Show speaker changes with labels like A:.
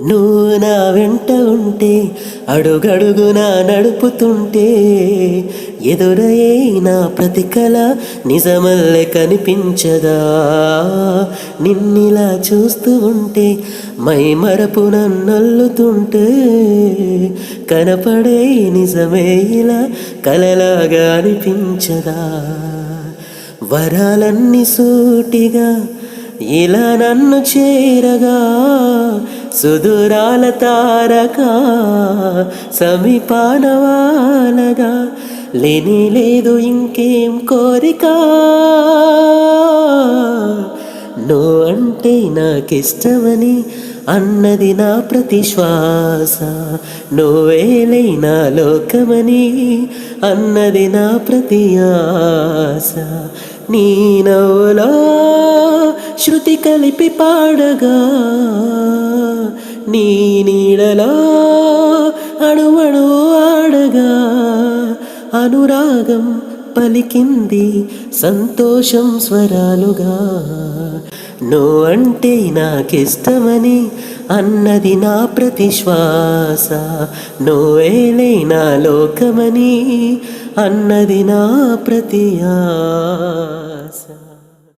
A: నువ్వు నా వెంట ఉంటే అడుగడుగునా నడుపుతుంటే ఎదురయ్యే నా ప్రతి కల నిజమల్లే కనిపించదా. నిన్నిలా చూస్తూ ఉంటే మై మరపు నన్నల్లుతుంటే కనపడే నిజమే ఇలా కలలాగా అనిపించదా. వరాలన్నీ సూటిగా ఇలా నన్ను చేరగా సుదూరాల తారక సమీపానవాలగా లేని లేదు ఇంకేం కోరిక. నువ్వు అంటే నాకిష్టమని అన్నది నా ప్రతి శ్వాస. నువ్వేలే నా లోకమని అన్నది నా ప్రతి ఆశ. నీ నవ్వులో శృతి కలిపి పాడగా నీ నీడలో అణువణు ఆడగా అనురాగం పలికింది సంతోషం స్వరాలుగా. నువ్వంటే నాకిష్టమని అన్నది నా ప్రతి శ్వాస. నువ్వేలే నా లోకమని అన్నది నా ప్రతి ఆశ.